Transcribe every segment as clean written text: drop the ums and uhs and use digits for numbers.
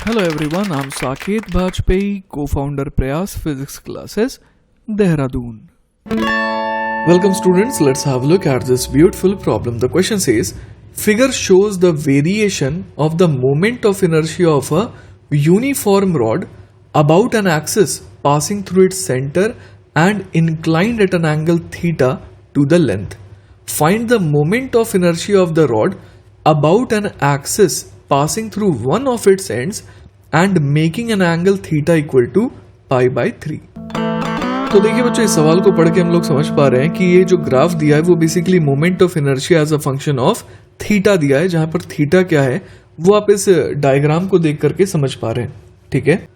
Hello everyone, I'm Saket Bajpayee, co-founder Prayas Physics Classes, Dehradun. Welcome students, let's have a look at this beautiful problem. The question says, figure shows the variation of the moment of inertia of a uniform rod about an axis passing through its center and inclined at an angle theta to the length. Find the moment of inertia of the rod about an axis passing through one of its ends and making an angle theta equal to pi by 3. तो देखिए बच्चों, इस सवाल को पढ़ के हम लोग समझ पा रहे हैं कि ये जो ग्राफ दिया है वो basically moment of inertia as a function of theta दिया है, जहां पर थीटा क्या है वो आप इस डायग्राम को देख करके समझ पा रहे हैं. ठीक है,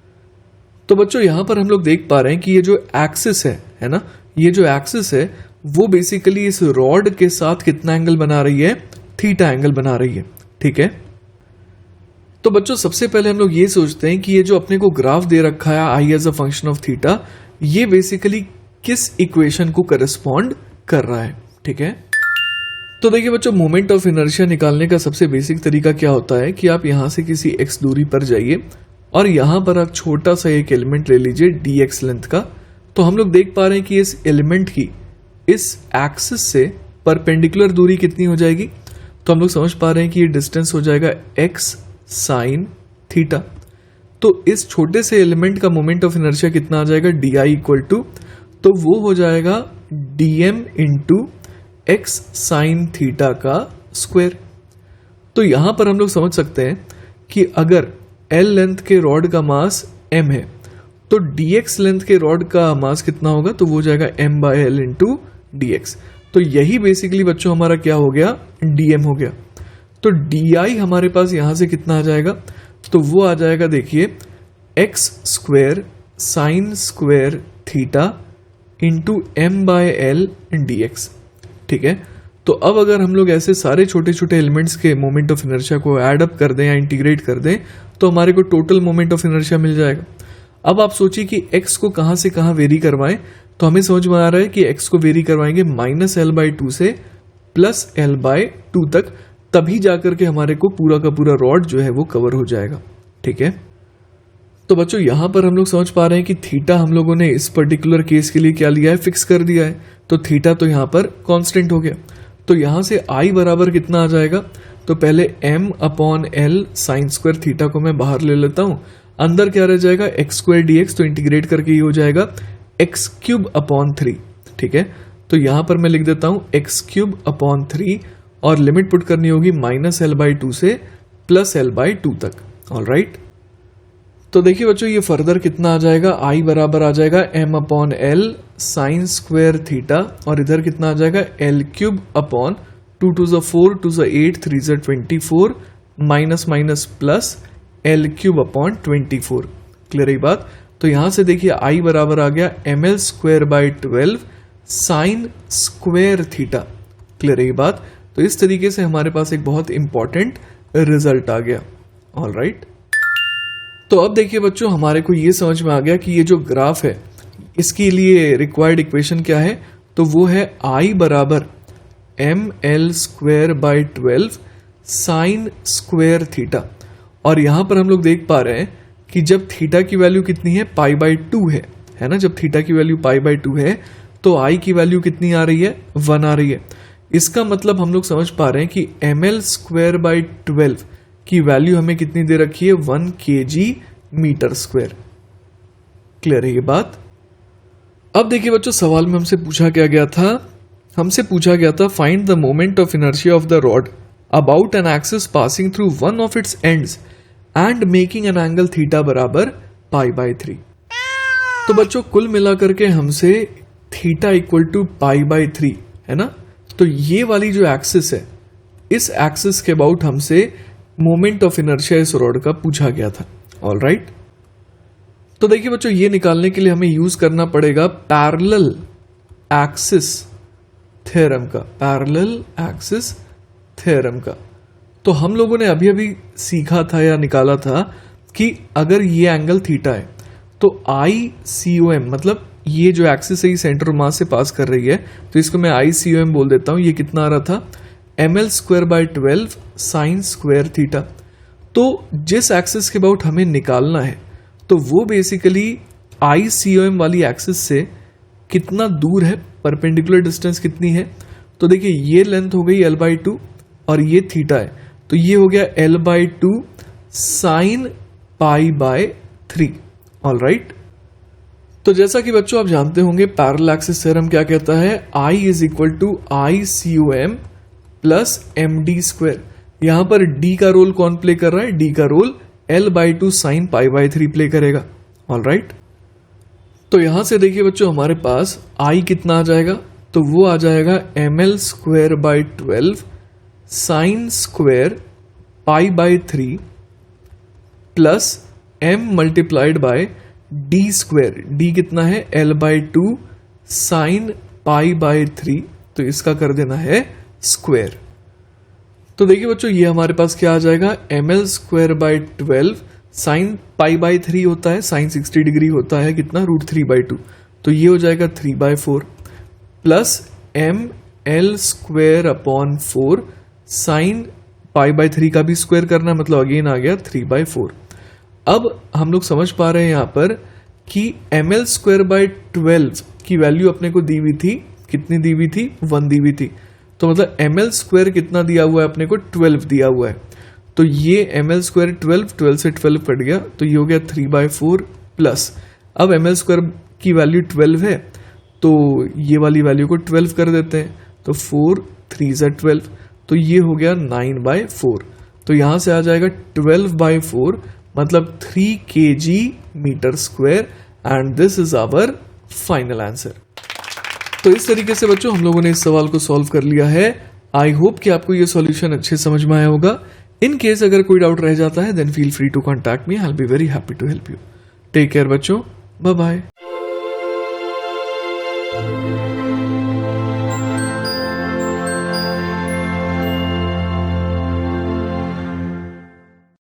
तो बच्चों यहां पर हम लोग देख पा रहे हैं कि ये जो एक्सिस है ना, ये जो एक्सिस है वो बेसिकली इस रॉड के साथ कितना एंगल बना रही है, थीटा एंगल बना रही है. ठीक है, तो बच्चों सबसे पहले हम लोग ये सोचते हैं कि ये जो अपने को ग्राफ दे रखा है I as a function of theta, ये बेसिकली किस इक्वेशन को करस्पॉन्ड कर रहा है. ठीक है, तो देखिए बच्चों, मोमेंट ऑफ इनर्शिया निकालने का सबसे बेसिक तरीका क्या होता है कि आप यहां से किसी x दूरी पर जाइए और यहां पर आप छोटा सा एक एलिमेंट ले लीजिए dx लेंथ का. तो हम लोग देख पा रहे हैं कि इस एलिमेंट की इस एक्सिस से परपेंडिकुलर दूरी कितनी हो जाएगी, तो हम लोग समझ पा रहे हैं कि ये डिस्टेंस हो जाएगा x साइन थीटा. तो इस छोटे से एलिमेंट का मोमेंट ऑफ इनर्शिया कितना आ जाएगा, di इक्वल टू, तो वो हो जाएगा dm into x sine theta का स्क्वायर. तो यहां पर हम लोग समझ सकते हैं कि अगर l लेंथ के रॉड का मास m है तो dx लेंथ के रॉड का मास कितना होगा, तो वो हो जाएगा m by l into dx. तो यही बेसिकली बच्चों हमारा क्या हो गया, dm हो गया. तो di हमारे पास यहां से कितना आ जाएगा, तो वो आ जाएगा देखिए x square sine square theta into m by l d x. ठीक है, तो अब अगर हम लोग ऐसे सारे छोटे छोटे एलिमेंट्स के मोमेंट ऑफ इनर्शिया को ऐड अप कर दें या इंटीग्रेट कर दें तो हमारे को टोटल मोमेंट ऑफ इनर्शिया मिल जाएगा. अब आप सोचिए कि x को कहां से कहां वेरी करवाएं, तो हमें समझ में आ रहा है कि x को वेरी करवाएंगे -l/2 से +l/2 तक, तभी जाकर के हमारे को पूरा का पूरा रॉड जो है वो कवर हो जाएगा. ठीक है, तो बच्चों यहां पर हम लोग समझ पा रहे हैं कि थीटा हम लोगों ने इस पर्टिकुलर केस के लिए क्या लिया है, फिक्स कर दिया है. तो थीटा तो यहां पर कांस्टेंट हो गया. तो यहां से i बराबर कितना आ जाएगा, तो पहले m/l साइन स्क्वायर थीटा को मैं बाहर ले लेता हूं, अंदर क्या रह जाएगा x² dx, तो इंटीग्रेट करके ये हो जाएगा x³ 3. ठीक है, तो यहां पर मैं लिख देता हूं x³ 3 और लिमिट पुट करनी होगी -l/2 से +l/2 तक. ऑल राइट, तो देखिए बच्चों ये फर्दर कितना आ जाएगा, i बराबर आ जाएगा m/l साइन स्क्वायर थीटा और इधर कितना आ जाएगा l³ 2 to the 4 to the 8 3 is 24 minus minus plus l³ 24. Clear है बात. तो यहां से देखिए i बराबर आ गया ml² 12 sign square theta. Clear है बात. तो इस तरीके से हमारे पास एक बहुत इंपॉर्टेंट रिजल्ट आ गया. ऑल राइट, तो अब देखिए बच्चों हमारे को ये समझ में आ गया कि ये जो ग्राफ है इसके लिए रिक्वायर्ड इक्वेशन क्या है, तो वो है i बराबर ml² 12 साइन स्क्वायर थीटा. और यहां पर हम लोग देख पा रहे हैं कि जब थीटा की वैल्यू कितनी है, π/2 है ना, जब थीटा की वैल्यू π/2 है तो i की वैल्यू कितनी आ रही है, 1 आ रही है. इसका मतलब हम लोग समझ पा रहे हैं कि ml² 12 की वैल्यू हमें कितनी दे रखी है, 1 kg मीटर स्क्वायर. क्लियर है ये बात. अब देखिए बच्चों सवाल में हमसे पूछा गया था find the moment of inertia of the rod about an axis passing through one of its ends and making an angle theta बराबर π/3. तो बच्चों कुल मिलाकर के हमसे थीटा इक्वल टू π/3 है ना, तो ये वाली जो एक्सिस है इस एक्सिस के अबाउट हमसे मोमेंट ऑफ इनर्शिया इस रॉड का पूछा गया था. ऑल राइट, तो देखिए बच्चों ये निकालने के लिए हमें यूज करना पड़ेगा पैरेलल एक्सिस थ्योरम का, पैरेलल एक्सिस थ्योरम का. तो हम लोगों ने अभी अभी सीखा था या निकाला था कि अगर ये एंगल थीटा है तो ICOM मतलब ये जो एक्सिस है ये सेंटर ऑफ मास से पास कर रही है, तो इसको मैं ICOM बोल देता हूं. ये कितना आ रहा था, ml² 12 साइन स्क्वायर थीटा. तो जिस एक्सिस के अबाउट हमें निकालना है तो वो बेसिकली ICOM वाली एक्सिस से कितना दूर है, परपेंडिकुलर डिस्टेंस कितनी है। तो देखिए ये लेंथ हो गई l/2 और ये थीटा है, तो ये हो गया l/2 sin π/3। ऑलराइट, तो जैसा कि बच्चों आप जानते होंगे पैरेलल एक्सिस थ्योरम क्या कहता है, I is equal to ICOM plus MD²। यहां पर D का रोल कौन प्ले कर रहा है, D का रोल l/2 sin π/3 प्ले करेगा। ऑलराइट, तो यहां से देखिए बच्चों हमारे पास I कितना आ जाएगा, तो वो आ जाएगा ml²/12 sin square π/3 plus m multiplied by d²। d कितना है, l/2 sin π/3, तो इसका कर देना है स्क्वायर। तो देखिए बच्चों ये हमारे पास क्या आ जाएगा, ml²/12 sin π/3 होता है, sin 60 डिग्री होता है कितना, √3/2, तो ये हो जाएगा 3/4 प्लस ml²/4 sin π/3 का भी स्क्वायर करना, मतलब अगेन आ गया 3/4। अब हम लोग समझ पा रहे हैं यहाँ पर कि ml²/12 की वैल्यू अपने को दी हुई थी, कितनी दी हुई थी, 1 दी हुई थी, तो मतलब ml² कितना दिया हुआ है अपने को, 12 दिया हुआ है। तो ये ml² 12 से 12 कट गया, तो ये हो गया 3/4 प्लस, अब ml² की वैल्यू 12 है तो ये वाली वैल्यू को 12 कर देते हैं, तो 4 3 से 12, तो ये हो गया 9/4। तो यहां से आ जाएगा 12/4 मतलब 3 kg metre square, and this is our final answer. तो इस तरीके से बच्चों हम लोगों ने इस सवाल को सॉल्व कर लिया है। आई होप कि आपको ये सॉल्यूशन अच्छे समझ में आया होगा। इन केस अगर कोई डाउट रह जाता है then feel free to contact me, I will be very happy to help you. Take care बच्चों, बाय बाय।